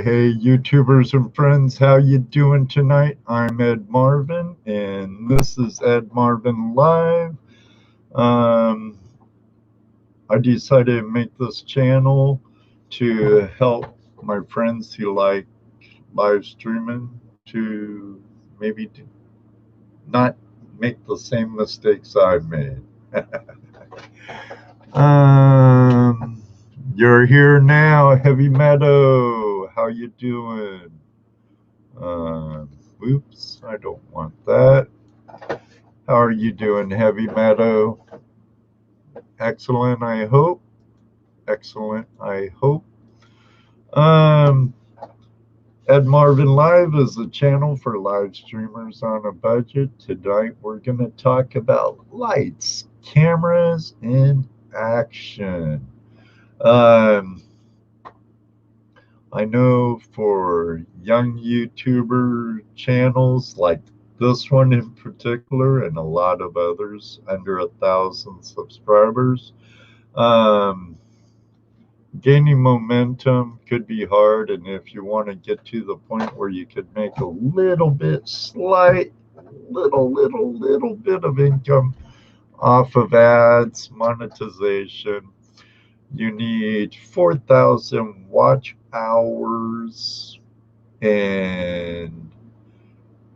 Hey, YouTubers and friends, how you doing tonight? I'm Ed Marvin, and this is Ed Marvin Live. Um, I decided to make this channel to help my friends who like live streaming to maybe not make the same mistakes I've made. um, you're here now, Heavy Meadow. How you doing? Oops, I don't want that. How are you doing, Heavy Meadow? Excellent, I hope. Excellent, I hope. Um, Ed Marvin Live is a channel for live streamers on a budget. Tonight we're going to talk about lights, cameras, and action. I know for young YouTuber channels like this one in particular, and a lot of others under 1,000 subscribers, um, gaining momentum could be hard. And if you want to get to the point where you could make a little bit, little bit of income off of ads, monetization, you need 4,000 watch hours and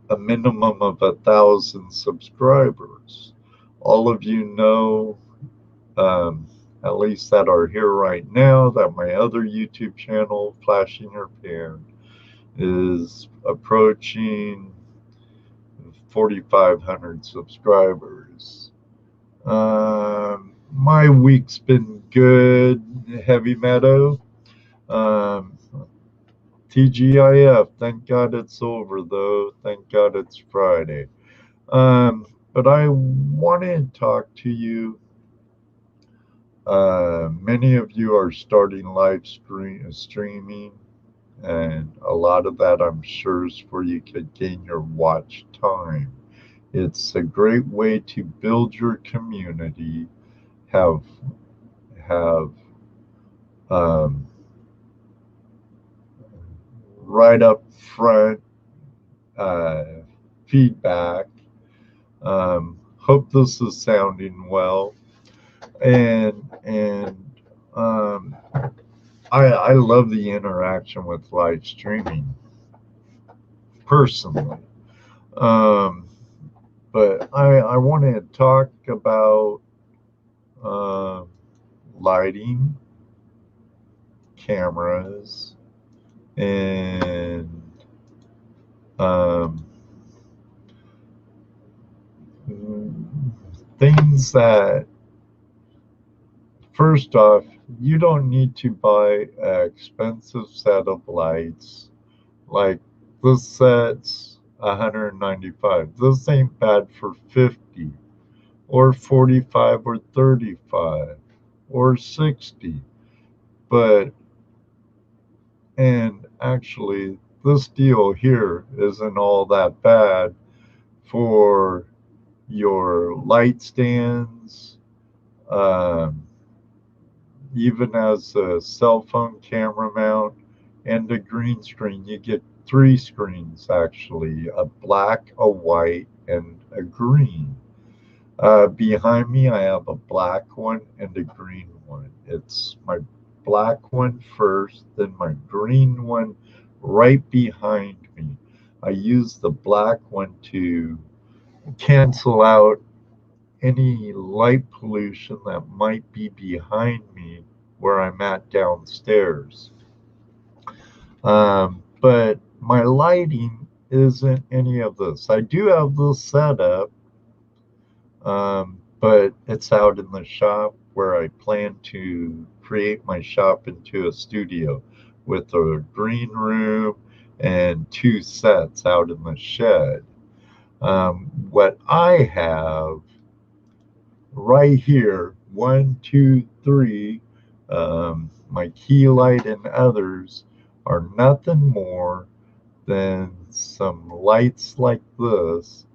a minimum of 1,000 subscribers. All of you know, at least that are here right now, that my other YouTube channel, Flashing Your Pan, is approaching 4,500 subscribers. My week's been good, Heavy Meadow. TGIF, thank God it's over though. Thank God it's Friday. But I wanted to talk to you. Many of you are starting live streaming, and a lot of that I'm sure is for you to gain your watch time. It's a great way to build your community, have um, right up front feedback. Hope this is sounding well, and I love the interaction with live streaming personally. Um, but I want to talk about uh, lighting, cameras, and um, things that, first off, you don't need to buy an expensive set of lights. Like this set's 195. This ain't bad for 50 or 45 or 35 or 60. But, and actually, this deal here isn't all that bad for your light stands, um, even as a cell phone camera mount and a green screen. You get three screens actually, a black, a white, and a green. Behind me, I have a black one and a green one. It's my black one first, then my green one right behind me. I use the black one to cancel out any light pollution that might be behind me where I'm at downstairs. But my lighting isn't any of this. I do have this set up, but it's out in the shop where I plan to create my shop into a studio with a green room and two sets out in the shed. What I have right here, one, two, three, my key light and others are nothing more than some lights like this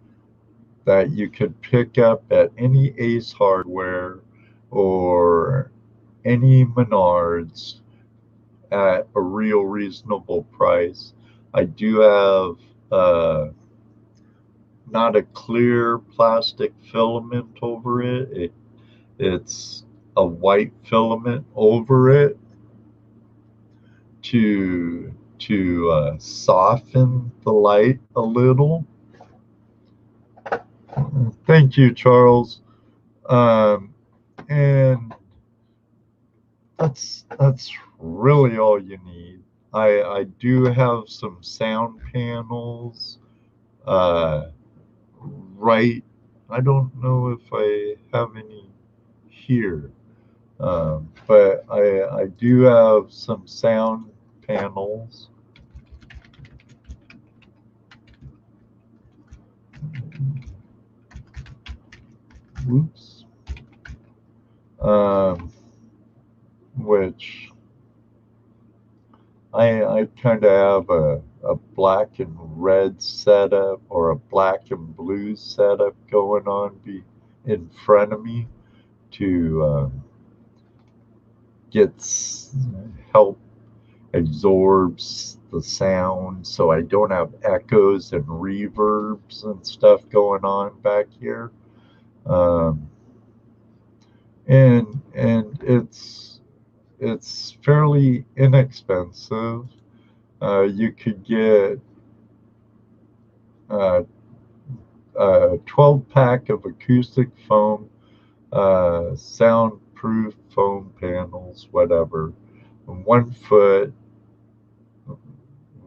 that you could pick up at any Ace Hardware or any Menards at a real reasonable price. I do have not a clear plastic filament over it. It's a white filament over it to soften the light a little. Thank you, Charles. Um, and that's really all you need. I do have some sound panels. Uh, right. I don't know if I have any here, but I do have some sound panels. Oops. Um, which I kind of have a black and red setup or a black and blue setup going on in front of me to get help absorbs the sound so I don't have echoes and reverbs and stuff going on back here. Um, and it's fairly inexpensive. You could get uh, a 12 pack of acoustic foam, soundproof foam panels, whatever, 1 foot,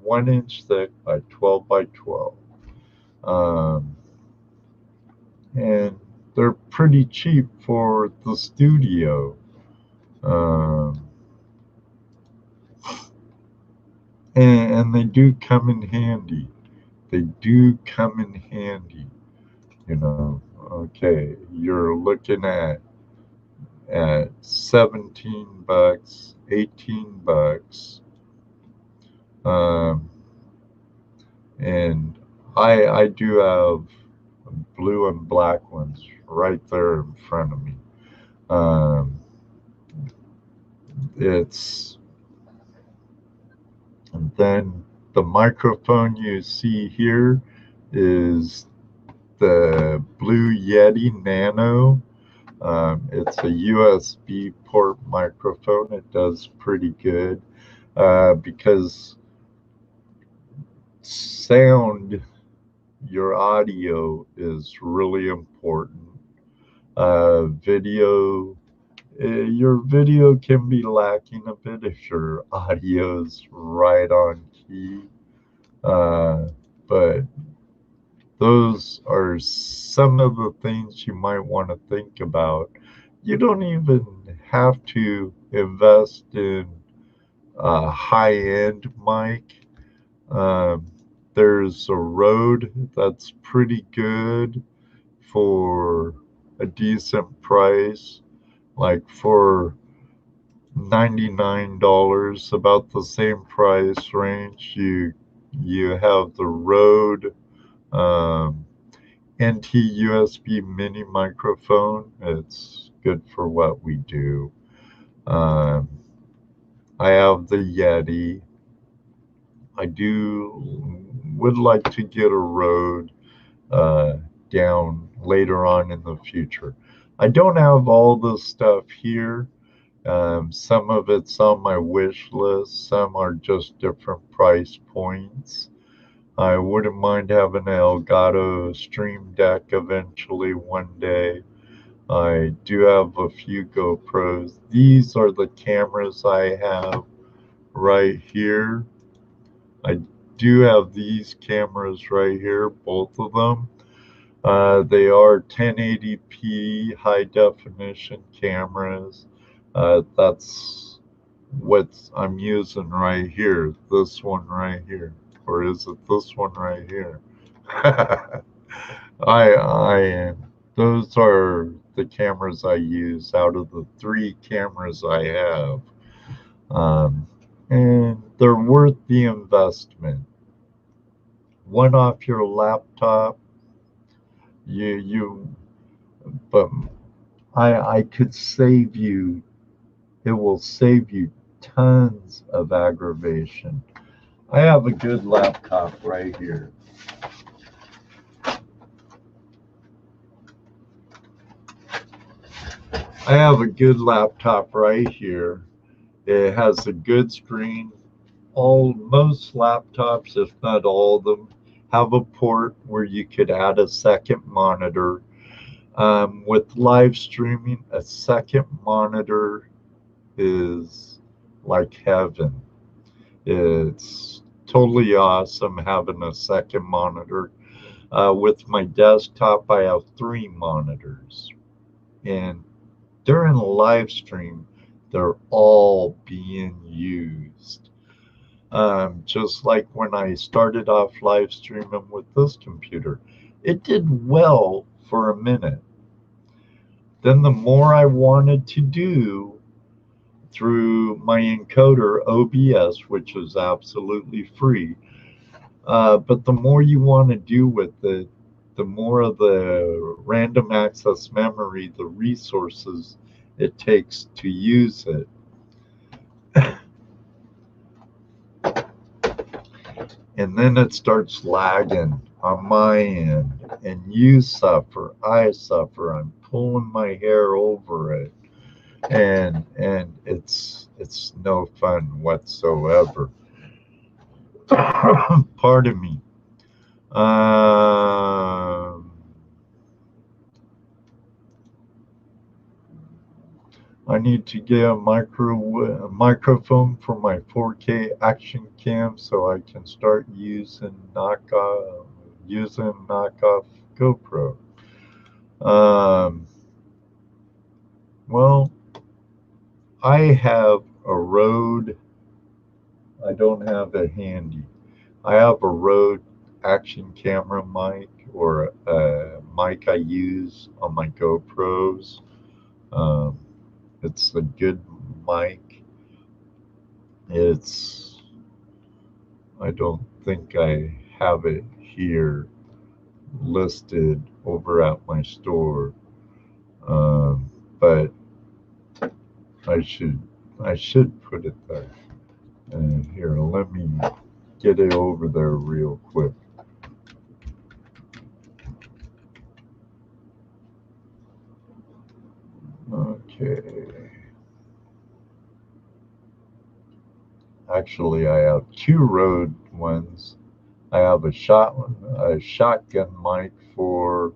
1 inch thick by 12 by 12. Um, and they're pretty cheap for the studio. Um, and they do come in handy. They do come in handy. You know, okay, you're looking at 17 bucks, 18 bucks. Um, and I do have blue and black ones right there in front of me. Um, it's and then the microphone you see here is the Blue Yeti Nano. It's a USB port microphone. It does pretty good because sound, your audio is really important. Video, your video can be lacking a bit if your audio's right on key. But those are some of the things you might want to think about. You don't even have to invest in a high end mic. Um, there's a Rode that's pretty good for a decent price, like for $99, about the same price range. You have the Rode um, NT USB mini microphone. It's good for what we do. Um, I have the Yeti. I would like to get a Rode uh, down later on in the future. I don't have all this stuff here. Some of it's on my wish list. Some are just different price points. I wouldn't mind having an Elgato Stream Deck eventually one day. I do have a few GoPros. These are the cameras I have right here. I do have these cameras right here, both of them. They are 1080p high definition cameras. That's what I'm using right here. This one right here. Or is it this one right here? I those are the cameras I use out of the 3 cameras I have. Um, and they're worth the investment. One off your laptop, you but I could save you, it will save you tons of aggravation. I have a good laptop right here. I have a good laptop right here. It has a good screen. Most laptops, if not all of them, have a port where you could add a second monitor. With live streaming, a second monitor is like heaven. It's totally awesome having a second monitor. With my desktop, I have three monitors. And during a live stream, they're all being used. Just like when I started off live streaming with this computer, it did well for a minute. Then the more I wanted to do through my encoder OBS, which is absolutely free, but the more you want to do with it, the more of the random access memory, the resources it takes to use it. And then it starts lagging on my end, and you suffer, I suffer. I'm pulling my hair over it, and it's no fun whatsoever. Pardon me. I need to get a microphone for my 4K action cam so I can start using knockoff GoPro. Well, I have a Rode. I don't have it handy. I have a Rode action camera mic, or a mic I use on my GoPros. Um, it's a good mic. I don't think I have it here listed over at my store. But I should put it there. And here, let me get it over there real quick. Okay. Actually, I have two Rode ones. I have a shotgun mic for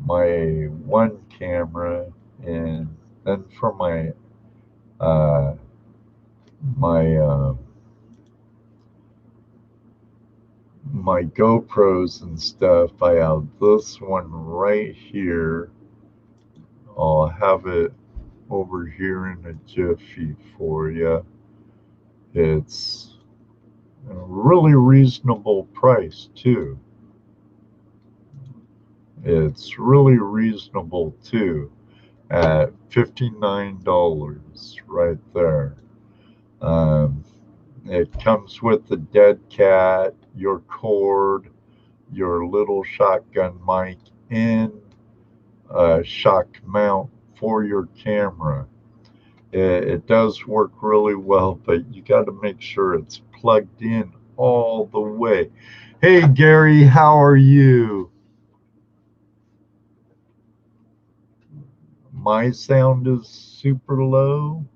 my one camera, and then for uh, my my GoPros and stuff, I have this one right here. I'll have it over here in a jiffy for you. It's a really reasonable price too. It's really reasonable too, at $59 right there. Um, it comes with the dead cat, your cord, your little shotgun mic, and a shock mount for your camera. It does work really well, but you got to make sure it's plugged in all the way. Hey, Gary, how are you? My sound is super low,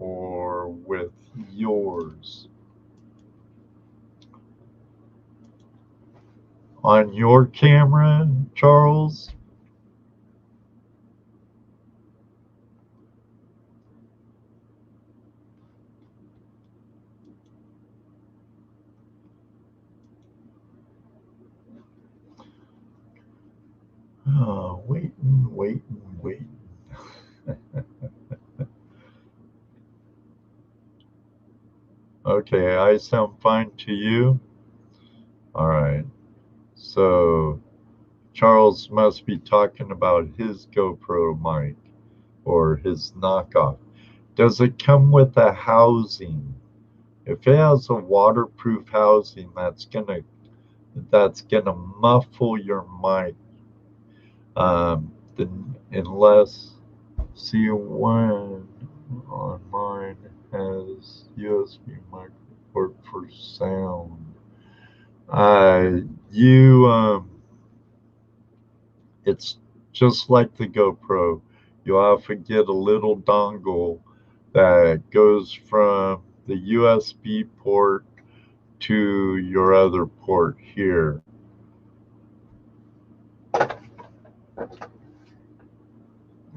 or with yours? On your camera, Charles? Oh, waiting. Okay, I sound fine to you? All right. So Charles must be talking about his GoPro mic, or his knockoff. Does it come with a housing? If it has a waterproof housing, that's gonna muffle your mic. Unless, see, one on my mine has USB micro port for sound. You It's just like the GoPro. You often get a little dongle that goes from the USB port to your other port here.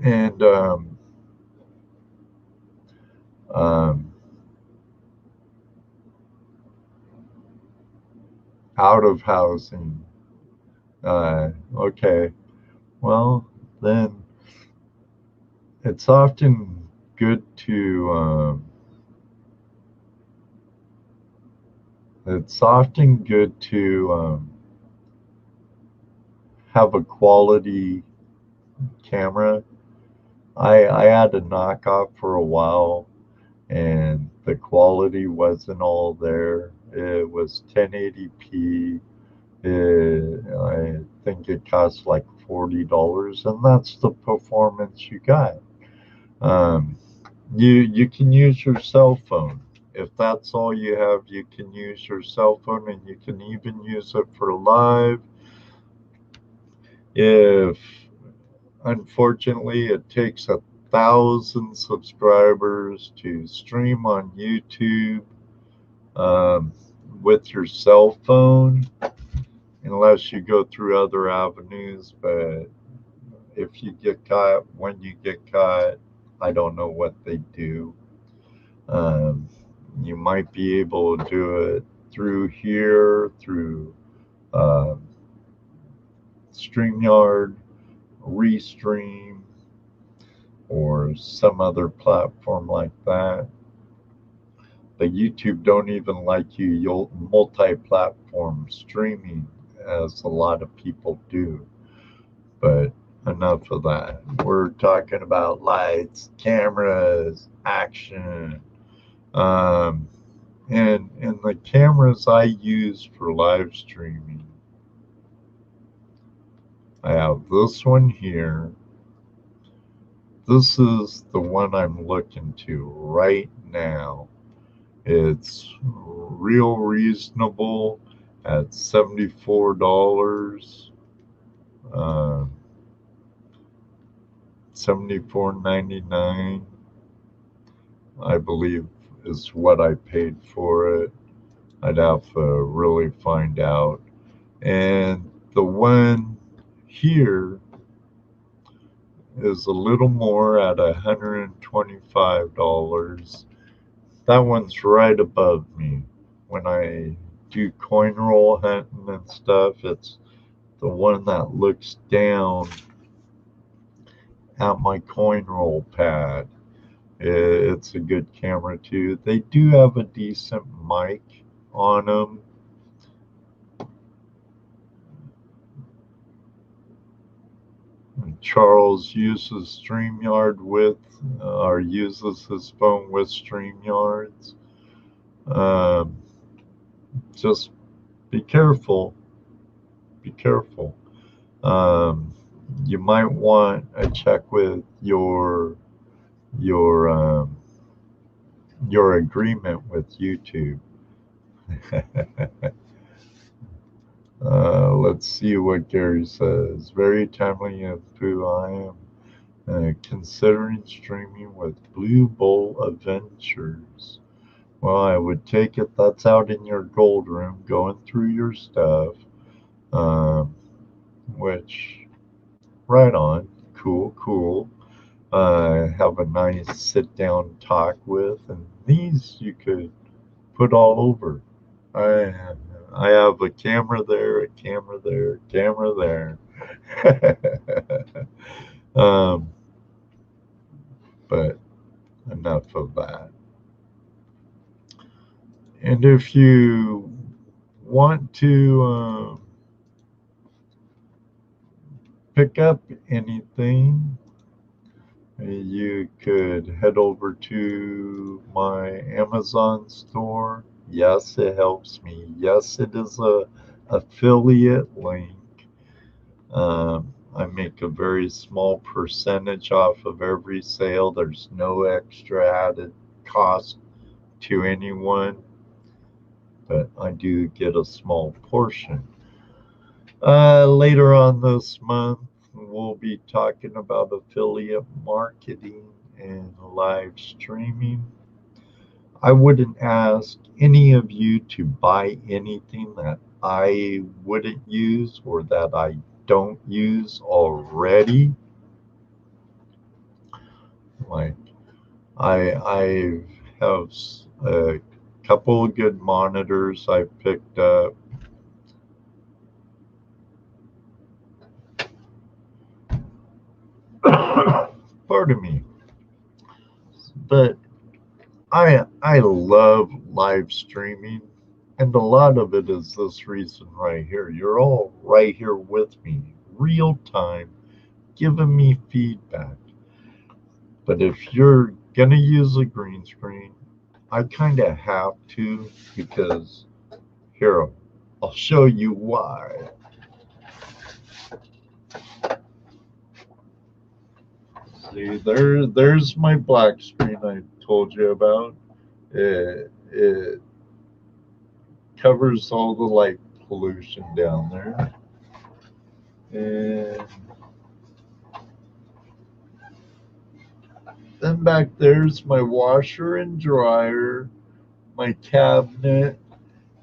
And um, out of housing. Okay, well, then it's often good to have a quality camera. I had a knockoff for a while, and the quality wasn't all there. It was 1080p. I think it cost like $40, and that's the performance you got. Um, you can use your cell phone. If that's all you have, you can use your cell phone, and you can even use it for live. If unfortunately it takes 1,000 subscribers to stream on YouTube um, with your cell phone, unless you go through other avenues. But if you get caught, when you get caught, I don't know what they do. Um, you might be able to do it through here, through uh, StreamYard, Restream, or some other platform like that. But YouTube don't even like you'll multi-platform streaming, as a lot of people do. But enough of that. We're talking about lights, cameras, action. Um, and the cameras I use for live streaming, I have this one here. This is the one I'm looking to right now. It's real reasonable at $74. Uh, 74.99, I believe, is what I paid for it. I'd have to really find out. And the one here is a little more at $125. That one's right above me. When I do coin roll hunting and stuff, it's the one that looks down at my coin roll pad. It's a good camera too. They do have a decent mic on them. Charles uses StreamYard with, or uses his phone with StreamYards. Um, just be careful. Be careful. Um, you might want to check with your your agreement with YouTube. Let's see what Gary says. Very timely info. I am considering streaming with Blue Bowl Adventures. Well, I would take it that's out in your gold room going through your stuff. Um, which, right on. Cool, cool. Have a nice sit down talk with. And these you could put all over. I, I have a camera there, a camera there, a camera there. um, but enough of that. And if you want to pick up anything, you could head over to my Amazon store. Yes, it helps me. Yes, it is a affiliate link. I make a very small percentage off of every sale. There's no extra added cost to anyone, but I do get a small portion. Later on this month, we'll be talking about affiliate marketing and live streaming. I wouldn't ask any of you to buy anything that I wouldn't use or that I don't use already. Like I have a couple of good monitors I picked up. Pardon me. But I love live streaming, and a lot of it is this reason right here. You're all right here with me, real time, giving me feedback. But if you're gonna use a green screen, I kind of have to, because here, I'll show you why. See, there's my black screen I told you about. It covers all the light pollution down there. And then back there's my washer and dryer, my cabinet,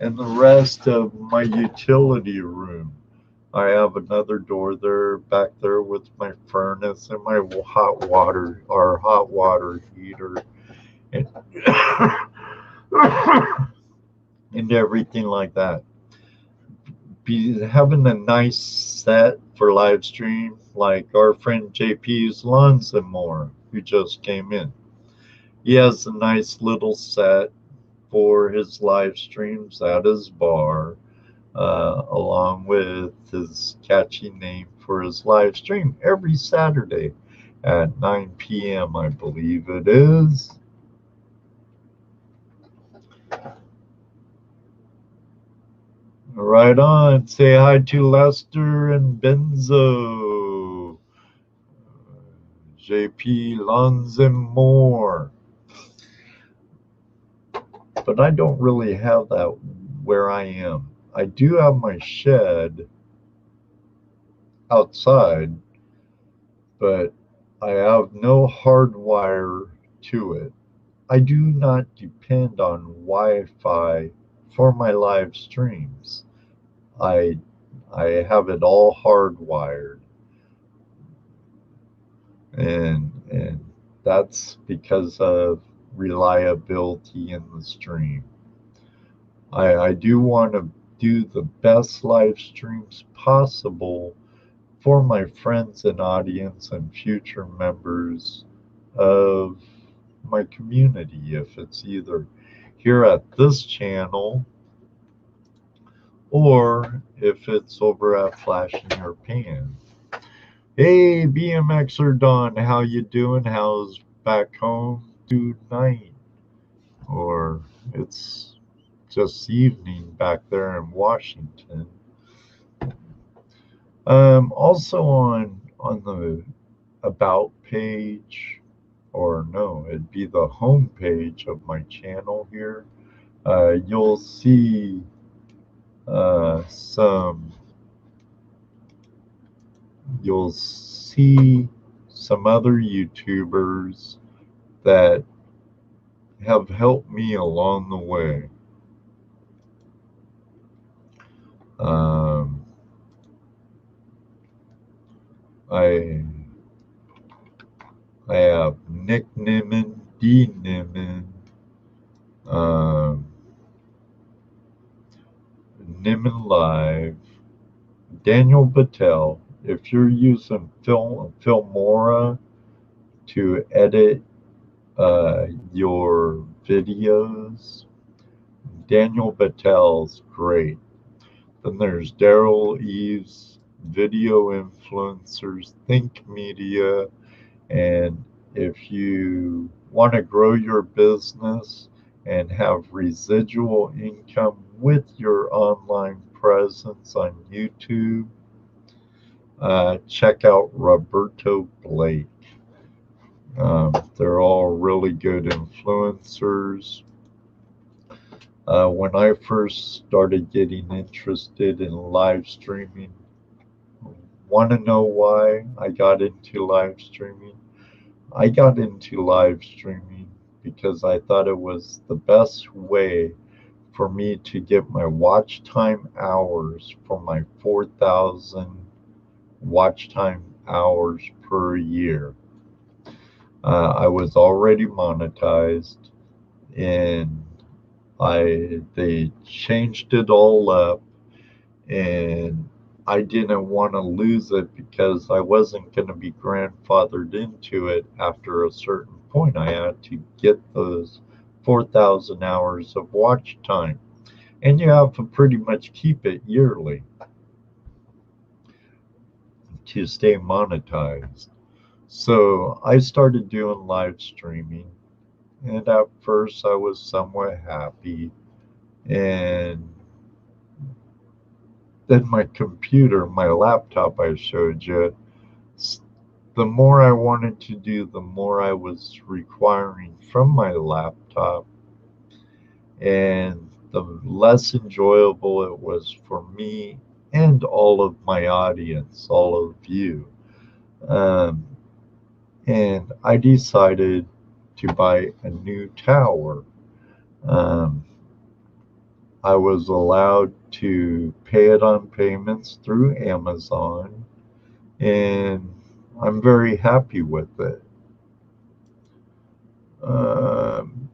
and the rest of my utility room. I have another door there back there with my furnace and my hot water heater and, and everything like that. Having a nice set for live stream, like our friend JP's Lawns and More, who just came in. He has a nice little set for his live streams at his bar, along with his catchy name for his live stream every Saturday at 9 p.m., I believe it is. Right on. Say hi to Lester and Benzo. JP Lawns and More. But I don't really have that where I am. I do have my shed outside, but I have no hard wire to it. I do not depend on Wi-Fi for my live streams. I have it all hardwired, and that's because of reliability in the stream. I do want to do the best live streams possible for my friends and audience and future members of my community, if it's either here at this channel or if it's over at Flash in Your Pan. Hey, BMXer Don, how you doing? How's back home tonight? Or it's just evening back there in Washington. Also on the about page, or no, it'd be the home page of my channel here. You'll see you'll see some other YouTubers that have helped me along the way. I have Nick Nimmin, D Nimmin, Nimmin Live, Daniel Battelle. If you're using Filmora to edit your videos, Daniel Battelle's great. Then there's Daryl Eves, Video Influencers, Think Media, and if you want to grow your business and have residual income with your online presence on YouTube, check out Roberto Blake. They're all really really good influencers. When I first started getting interested in live streaming, want to know why I got into live streaming? I got into live streaming because I thought it was the best way for me to get my watch time hours for my 4,000 watch time hours per year. I was already monetized, and they changed it all up, and I didn't want to lose it because I wasn't going to be grandfathered into it after a certain point. I had to get those 4,000 hours of watch time, and you have to pretty much keep it yearly to stay monetized. So I started doing live streaming, and at first I was somewhat happy. And then my computer, my laptop I showed you, the more I wanted to do, the more I was requiring from my laptop, and the less enjoyable it was for me and all of my audience, all of you. Um, and I decided to buy a new tower. Um, I was allowed to pay it on payments through Amazon, and I'm very happy with it.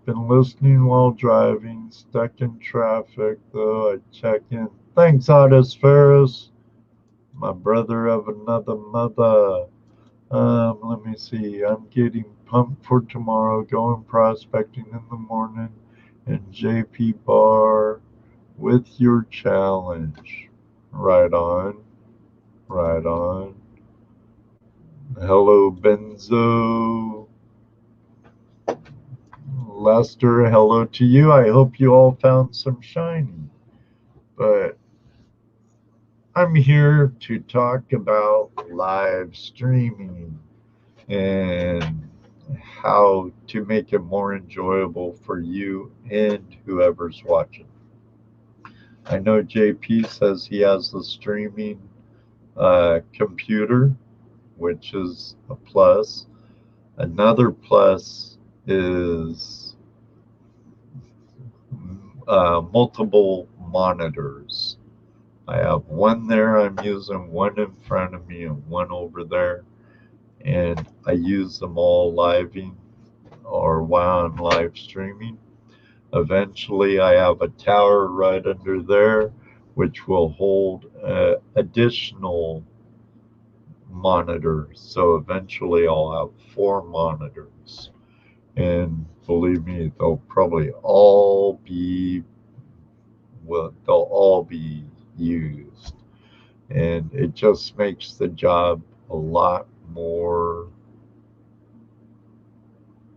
Been listening while driving, stuck in traffic, though I check in. Thanks, Otis Ferris, my brother of another mother. Let me see. I'm getting pumped for tomorrow, going prospecting in the morning, and JP Bar with your challenge. Right on, right on. Hello, Benzo. Lester, hello to you. I hope you all found some shiny. But I'm here to talk about live streaming and how to make it more enjoyable for you and whoever's watching. I know JP says he has a streaming computer, which is a plus. Another plus is multiple monitors. I have one there I'm using, one in front of me, and one over there. And I use them all living or while I'm live streaming. Eventually, I have a tower right under there, which will hold additional monitors. So eventually, I'll have 4 monitors. And believe me, they'll all be used, and it just makes the job a lot more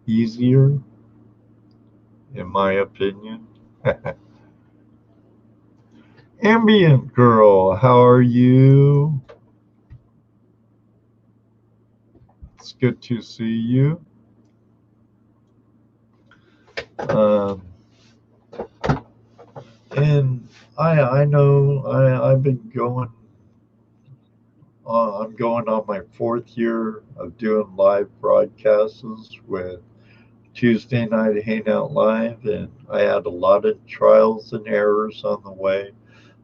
easier, in my opinion. Ambient girl, how are you? It's good to see you. Um, and I know I've been going I'm going on my 4th year of doing live broadcasts with Tuesday Night Hangout Live, and I had a lot of trials and errors on the way.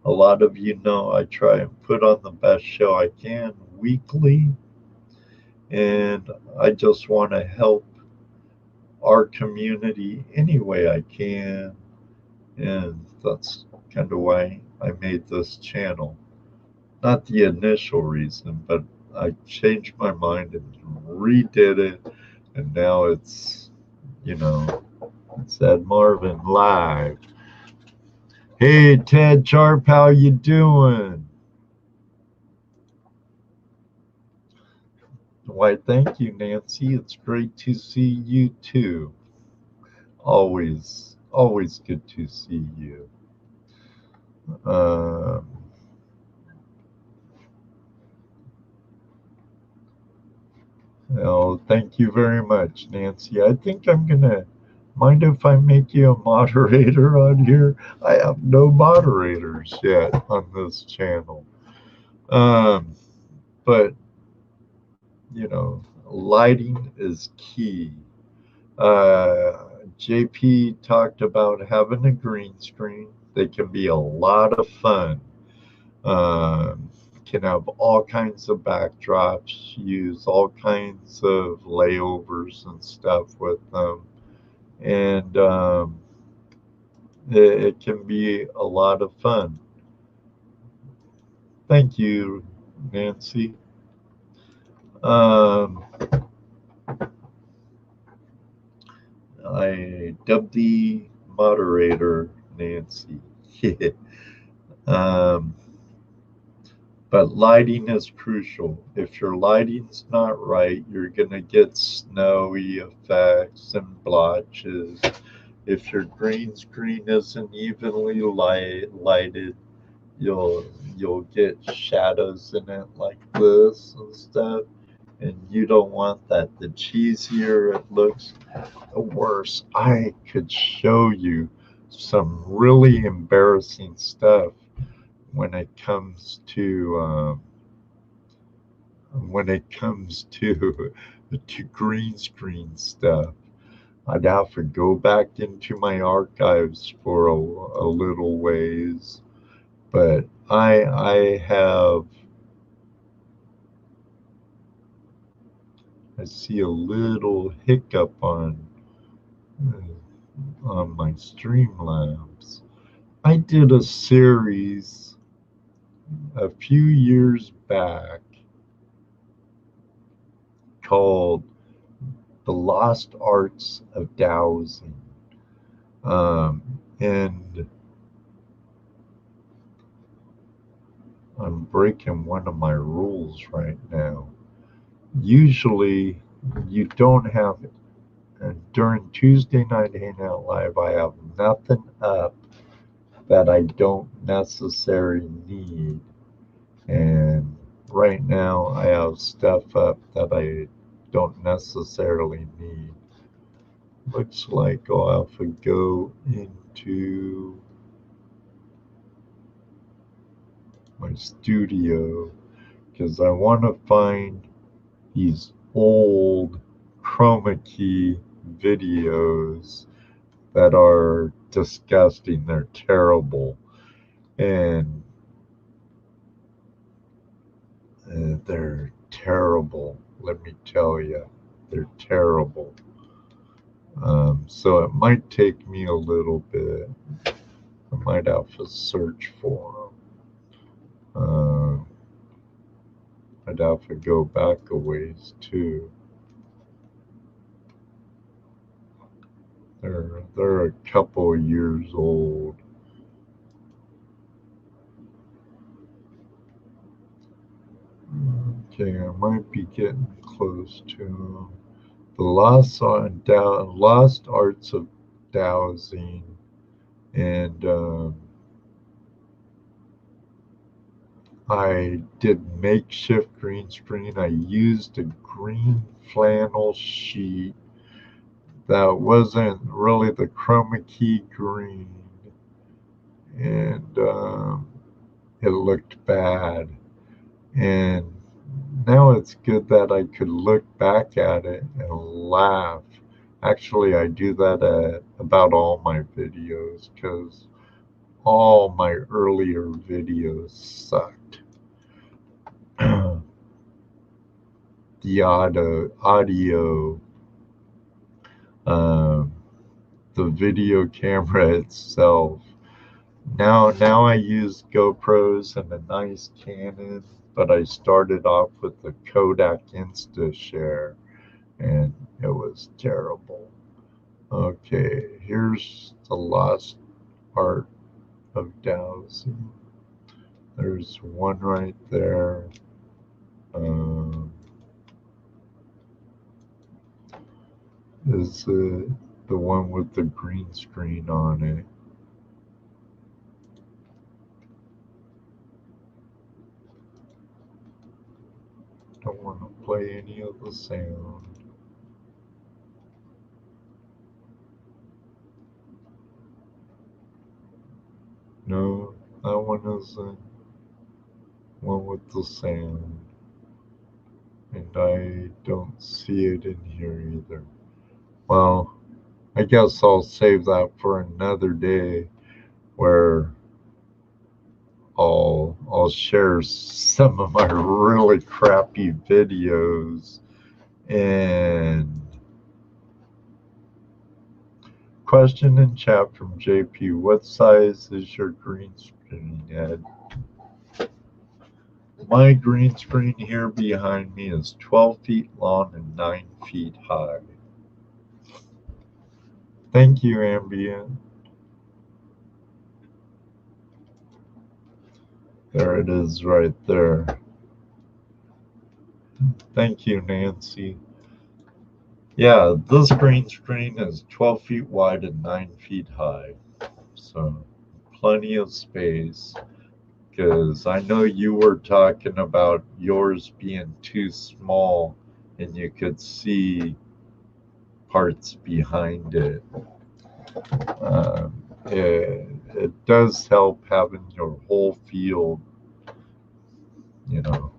A lot of you know I try and put on the best show I can weekly, and I just want to help our community any way I can, and that's kind of why I made this channel. Not the initial reason, but I changed my mind and redid it, and now it's Ed Marvin live. Hey Ted Sharp, how you doing? Why, thank you, Nancy. It's great to see you too. Always, always good to see you. Um, uh, Oh, thank you very much, Nancy. I think I'm gonna mind if I make you a moderator on here? I have no moderators yet on this channel. Um, but lighting is key. JP talked about having a green screen. They can be a lot of fun. Um, can have all kinds of backdrops, use all kinds of layovers and stuff with them. And it can be a lot of fun. Thank you, Nancy. Um, I dubbed the moderator Nancy. um, but lighting is crucial. If your lighting's not right, you're going to get snowy effects and blotches. If your green screen isn't evenly lighted, you'll you'll get shadows in it like this and stuff. And you don't want that. The cheesier it looks, the worse. I could show you some really embarrassing stuff when it comes to to green screen stuff. I'd have to go back into my archives for a little ways, but I see a little hiccup on my Streamlabs. I did a series a few years back called The Lost Arts of Dowsing. And I'm breaking one of my rules right now. Usually, you don't have it. And during Tuesday Night Hangout Live, I have nothing up that I don't necessarily need. And right now, I have stuff up that I don't necessarily need. Looks like I'll have to go into my studio because I want to find these old chroma key videos that are disgusting. They're terrible. And they're terrible. Let me tell you, they're terrible. So it might take me a little bit. I might have to search for them. I'd have to go back a ways too. They're a couple years old. Okay, I might be getting close to them. The Lost Arts of Dowsing, and I did makeshift green screen. I used a green flannel sheet that wasn't really the chroma key green, and it looked bad. And now it's good that I could look back at it and laugh. Actually, I do that at about all my videos because all my earlier videos sucked. The audio, um, the video camera itself. Now I use GoPros and a nice Canon, but I started off with the Kodak InstaShare, and it was terrible. Okay, here's the lost art of dowsing. There's one right there. Is the one with the green screen on it. Don't want to play any of the sound. No, that one isn't one with the sound. And I don't see it in here either. Well, I guess I'll save that for another day where I'll share some of my really crappy videos. And question in chat from JP: what size is your green screen, Ed? My green screen here behind me is 12 feet long and 9 feet high. Thank you, Ambient. There it is right there. Thank you, Nancy. Yeah, this green screen is 12 feet wide and 9 feet high. So plenty of space. Because I know you were talking about yours being too small and you could see parts behind it. It does help having your whole field, you know.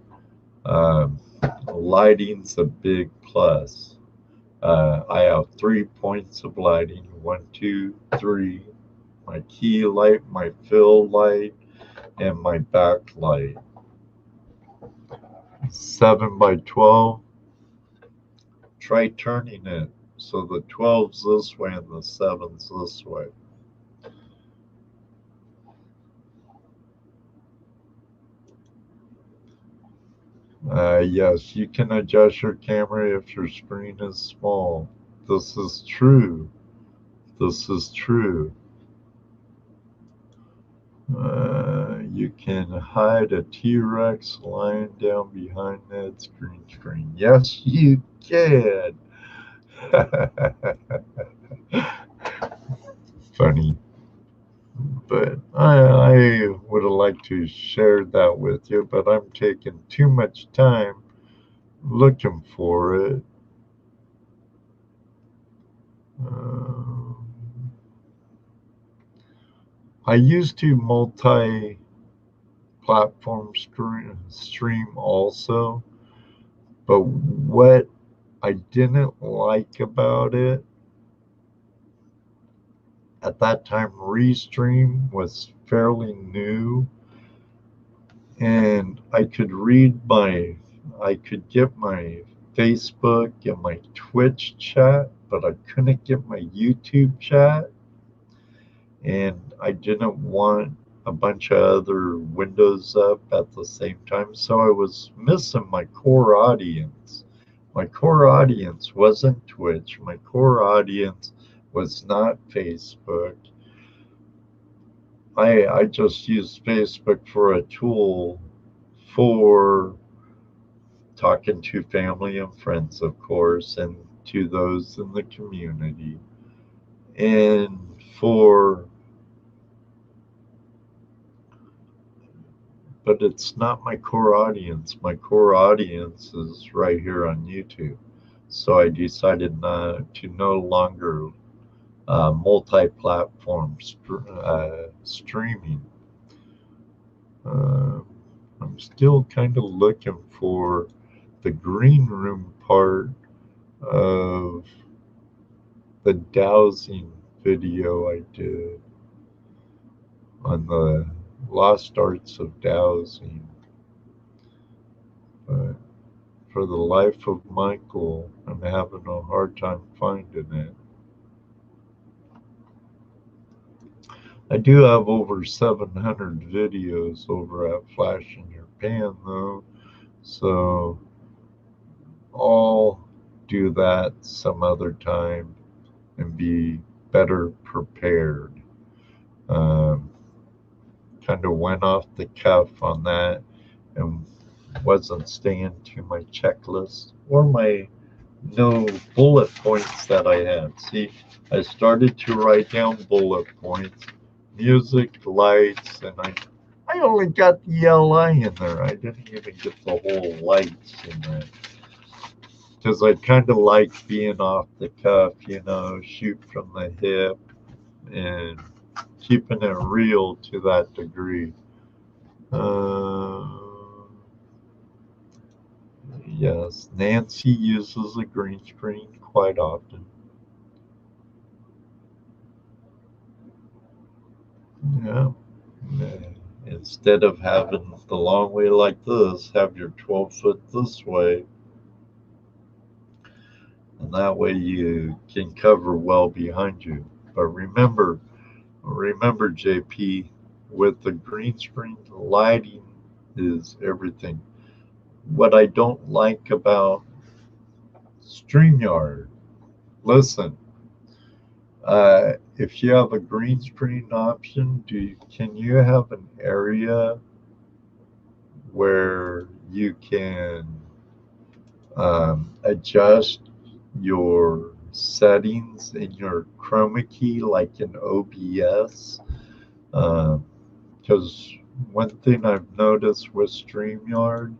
Um, Lighting's a big plus. I have 3 points of lighting: 1, 2, 3. My key light, my fill light, and my backlight. 7 by 12. Try turning it so the 12's this way and the 7's this way. Yes, you can adjust your camera if your screen is small. This is true. This is true. You can hide a T-Rex lying down behind that green screen. Yes, you can. Funny. But I would have liked to share that with you, but I'm taking too much time looking for it. I used to multi-platform stream also, but what I didn't like about it at that time, Restream was fairly new, and I could get my Facebook and my Twitch chat, but I couldn't get my YouTube chat. And I didn't want a bunch of other windows up at the same time. So I was missing my core audience. My core audience wasn't Twitch. My core audience was not Facebook. I just used Facebook for a tool for talking to family and friends, of course, and to those in the community. And but it's not my core audience. My core audience is right here on YouTube. So I decided to no longer multi-platform streaming. I'm still kind of looking for the green room part of the dowsing video I did on the lost arts of dowsing. But for the life of Michael, I'm having a hard time finding it. I do have over 700 videos over at Flash in Your Pan, though, so I'll do that some other time and be better prepared. Kind of went off the cuff on that and wasn't staying to my checklist or my no bullet points that I had. See, I started to write down bullet points, music, lights, and I I only got the LI in there. I didn't even get the whole lights in there. Because I kind of like being off the cuff, shoot from the hip and keeping it real to that degree. Yes, Nancy uses a green screen quite often. Yeah. Instead of having the long way like this, have your 12 foot this way. And that way you can cover well behind you. But remember, JP, with the green screen, lighting is everything. What I don't like about StreamYard, listen, if you have a green screen option, can you have an area where you can adjust your settings in your chroma key like in OBS? Because one thing I've noticed with StreamYard,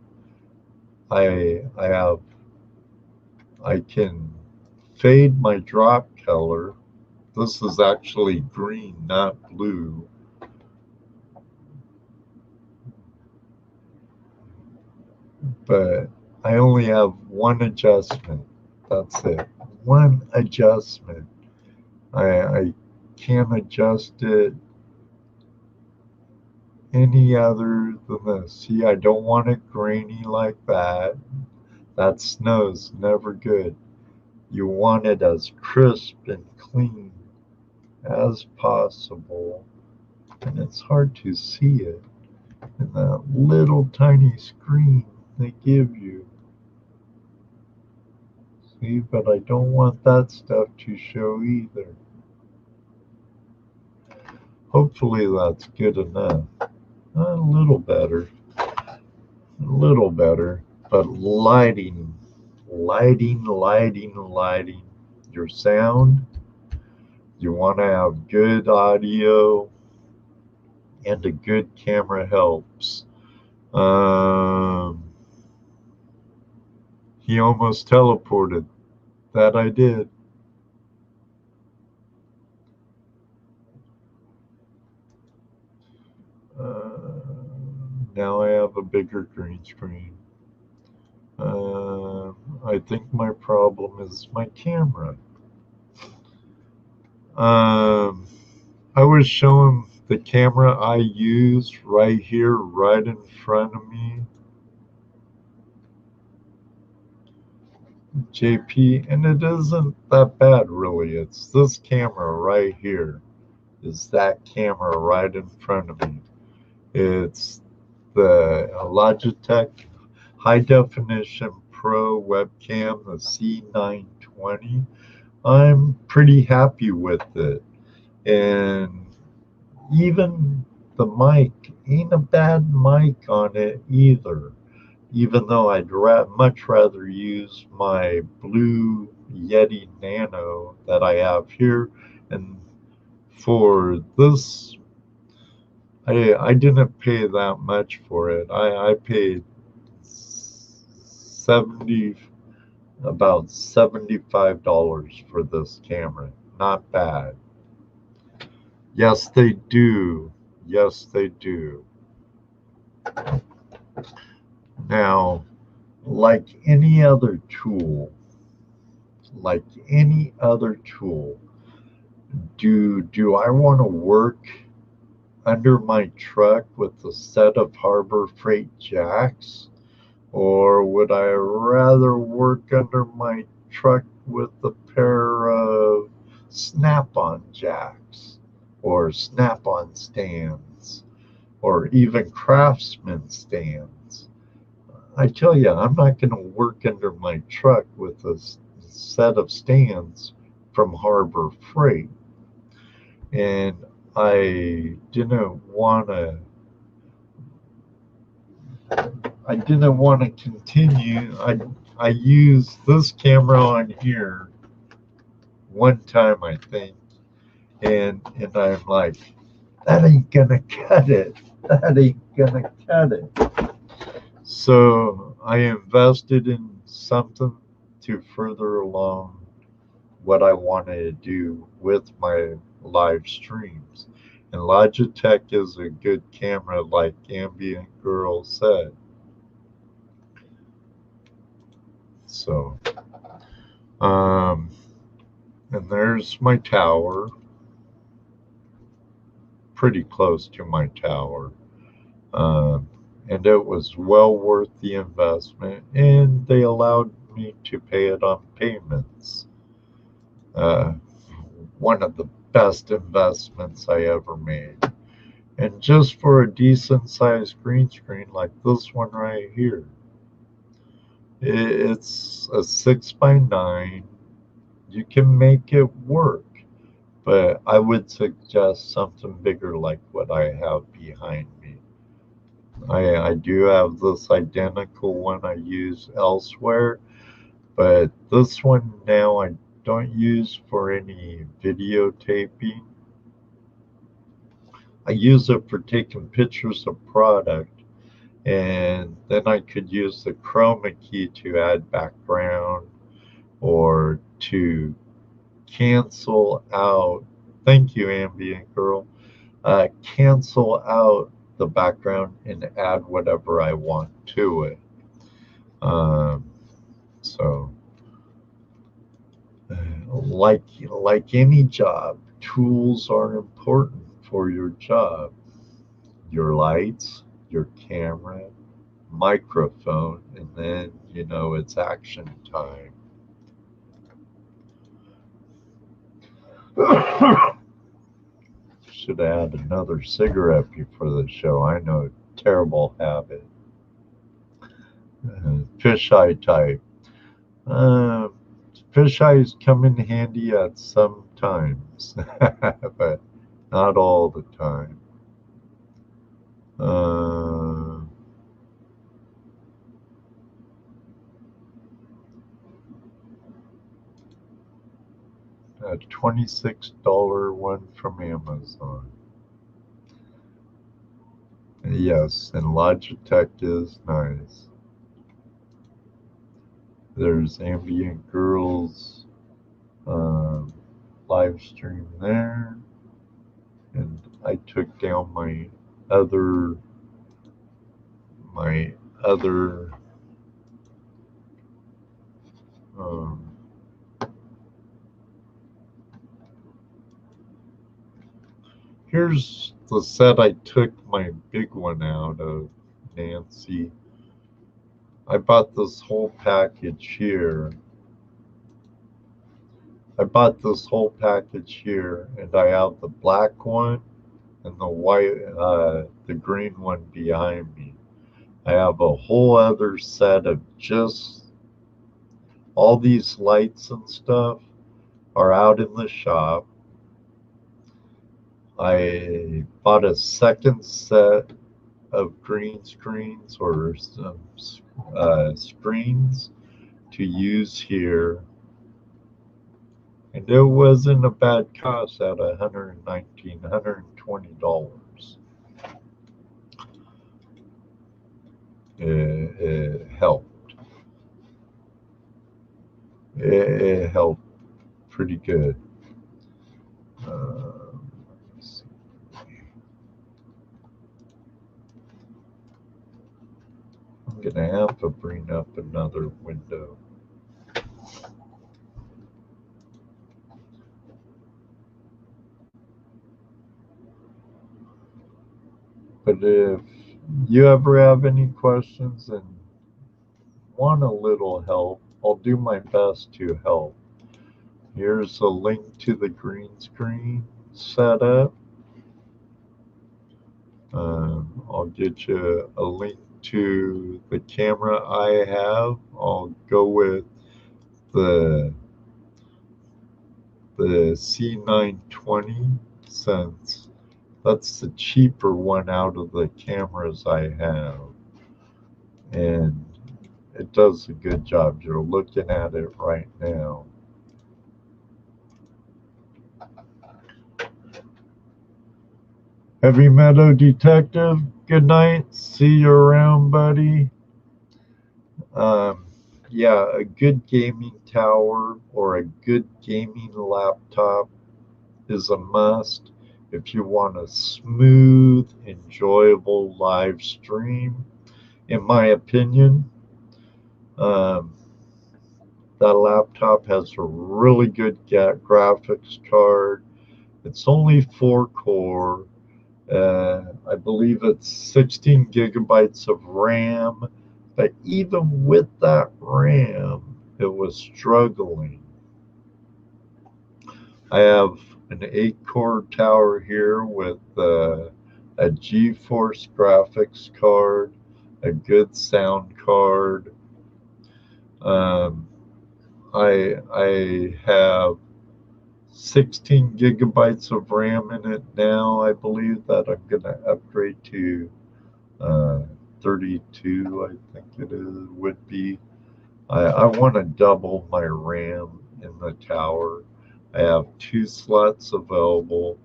I can fade my drop color. This is actually green, not blue. But I only have one adjustment. That's it. One adjustment. I can't adjust it any other than this. See, I don't want it grainy like that. That snow's never good. You want it as crisp and clean as possible. And it's hard to see it in that little tiny screen they give you. See, but I don't want that stuff to show either. Hopefully that's good enough. A little better. But lighting. Your sound, you want to have good audio, and a good camera helps. He almost teleported. That I did. Now I have a bigger green screen. I think my problem is my camera. I was showing the camera I use right here, right in front of me, JP, and it isn't that bad really. It's this camera right here. Is that camera right in front of me. It's the Logitech High Definition Pro webcam, the C920. I'm pretty happy with it. And even the mic ain't a bad mic on it either. Even though I'd much rather use my Blue Yeti Nano that I have here. And for this, I didn't pay that much for it. I paid about $75 for this camera. Not bad. Yes, they do. Yes, they do. Now, like any other tool, do I want to work under my truck with a set of Harbor Freight jacks? Or would I rather work under my truck with a pair of Snap-on jacks or Snap-on stands or even Craftsman stands? I tell you, I'm not going to work under my truck with a set of stands from Harbor Freight. And I didn't want to continue. I used this camera on here one time, I think, and I'm like, That ain't gonna cut it. That ain't gonna cut it. So I invested in something to further along what I wanted to do with my live streams. And Logitech is a good camera, like Ambient Girl said. So, um, and there's my tower, pretty close to my tower. Um, and it was well worth the investment, and they allowed me to pay it on payments. Uh, One of the best investments I ever made. And just for a decent sized green screen like this one right here, it's a 6x9. You can make it work, but I would suggest something bigger like what I have behind me. I do have this identical one I use elsewhere, but this one now I don't use for any videotaping. I use it for taking pictures of product, and then I could use the chroma key to add background or to cancel out. Thank you, Ambient Girl. Cancel out the background and add whatever I want to it. Um, so, like any job, tools are important for your job. Your lights, your camera, microphone, and then it's action time. Should add another cigarette before the show. I know, terrible habit. Fisheye type. Uh, Fisheyes come in handy at some times, but not all the time. Uh, a $26 one from Amazon. Yes, and Logitech is nice. There's Ambient Girls um, live stream there, and I took down other my other um, here's the set I took my big one out of, Nancy. I bought this whole package here. And I have the black one and the white, the green one behind me. I have a whole other set of just all these lights and stuff are out in the shop. I bought a second set of green screens or some screens to use here, and it wasn't a bad cost at $120. It helped. It helped pretty good. Let's see. I'm gonna have to bring up another window. But if you ever have any questions and want a little help, I'll do my best to help. Here's a link to the green screen setup. I'll get you a link to the camera I have. I'll go with the C920 since that's the cheaper one out of the cameras I have. And it does a good job. You're looking at it right now. Heavy Meadow Detective, good night. See you around, buddy. Um, yeah, a good gaming tower or a good gaming laptop is a must if you want a smooth, enjoyable live stream. In my opinion, um, that laptop has a really good graphics card. It's only 4 core. I believe it's 16 gigabytes of RAM, but even with that RAM, it was struggling. I have an 8 core tower here with a GeForce graphics card, a good sound card. Um, I have 16 gigabytes of RAM in it now. I believe that I'm going to upgrade to uh, 32, I think it is, would be. I want to double my RAM in the tower. I have 2 slots available.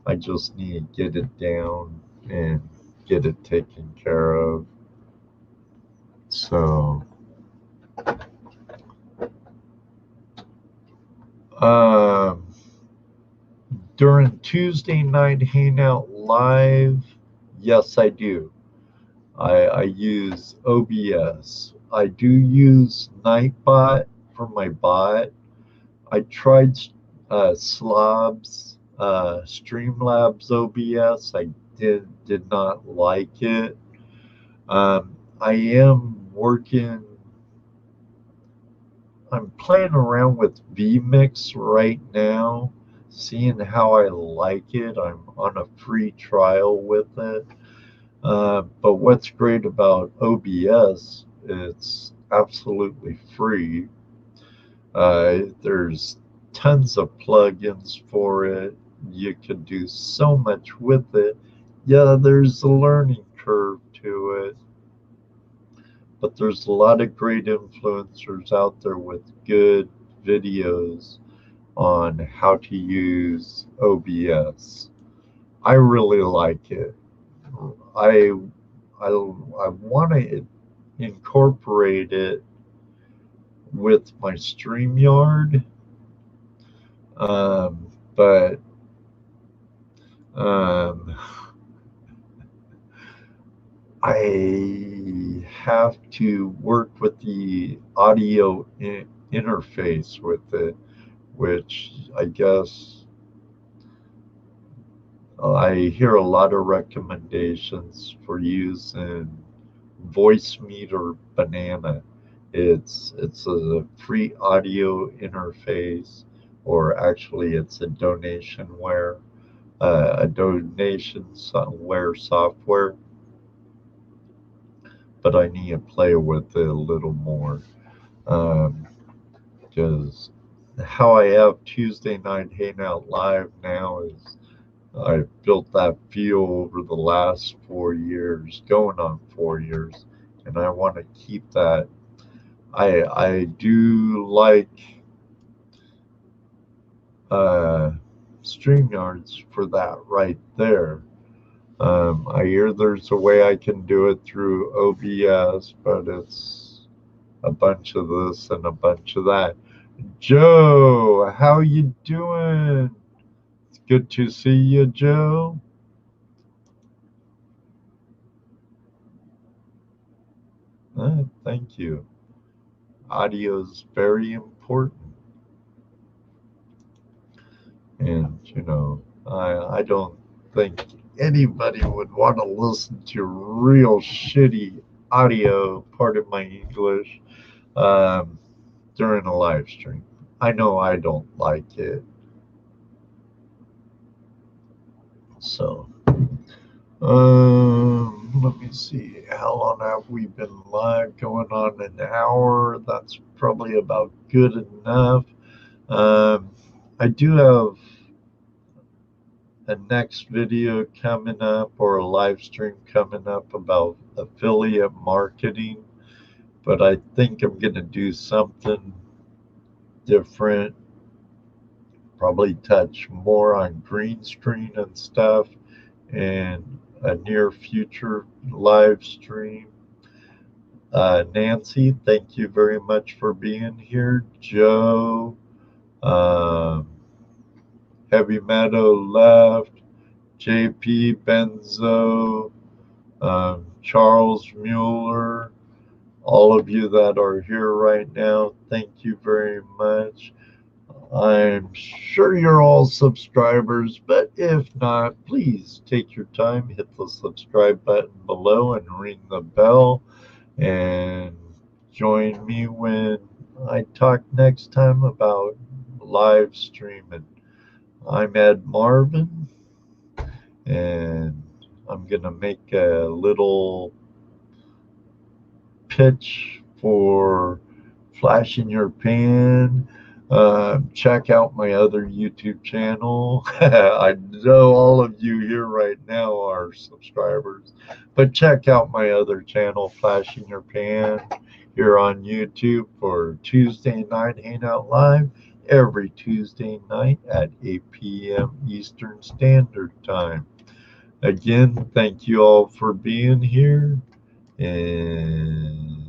I just need to get it down and get it taken care of. So, um, during Tuesday night Hangout Live, yes, I do. I use OBS. I do use Nightbot for my bot. I tried Streamlabs OBS. I did not like it. I am working. I'm playing around with vMix right now, seeing how I like it. I'm on a free trial with it. But what's great about OBS, it's absolutely free. There's tons of plugins for it. You can do so much with it. Yeah, there's a learning curve to it, but there's a lot of great influencers out there with good videos on how to use OBS. I really like it. I I want to incorporate it with my StreamYard, but um, I have to work with the audio interface with it, which I guess I hear a lot of recommendations for using Voice Meter Banana. It's a free audio interface, or actually, it's a donation software, but I need to play with it a little more. Because how I have Tuesday night Hangout Live now is I built that feel over the last 4 years, going on 4 years, and I want to keep that. I do like uh, StreamYards for that right there. I hear there's a way I can do it through OBS, but it's a bunch of this and a bunch of that. Joe, how you doing? It's good to see you, Joe. Thank you. Audio is very important, and I don't think anybody would want to listen to real shitty audio. Pardon my English. Um, During a live stream. I know I don't like it. So, let me see. How long have we been live? Going on an hour. That's probably about good enough. Um, I do have a next video coming up or a live stream coming up about affiliate marketing, but I think I'm going to do something different, probably touch more on green screen and stuff, in a near future live stream. Nancy, thank you very much for being here. Joe, um, Heavy Meadow left, JP Benzo, Charles Mueller, all of you that are here right now, thank you very much. I'm sure you're all subscribers, but if not, please take your time, hit the subscribe button below and ring the bell, and join me when I talk next time about live streaming. I'm Ed Marvin, and I'm going to make a little pitch for Flash in Your Pan. Check out my other YouTube channel. I know all of you here right now are subscribers, but check out my other channel, Flash in Your Pan, here on YouTube for Tuesday Night Hangout Live every Tuesday night at 8 p.m. Eastern Standard Time. Again, thank you all for being here, and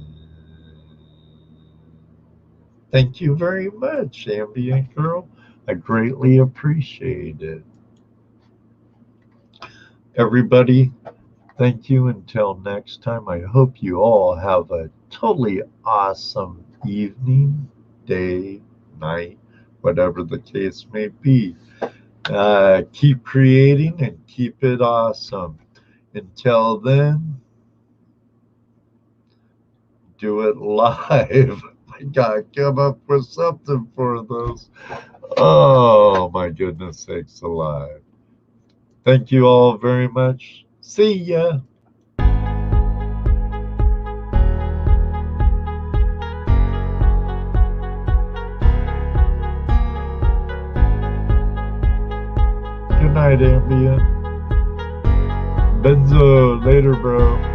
thank you very much, Ambient Girl. I greatly appreciate it. Everybody, thank you. Until next time, I hope you all have a totally awesome evening, day, night, whatever the case may be. Keep creating and keep it awesome. Until then, do it live. I gotta come up with something for those. Oh, my goodness sakes alive. Thank you all very much. See ya. Good night, Ambient. Benzo, later, bro.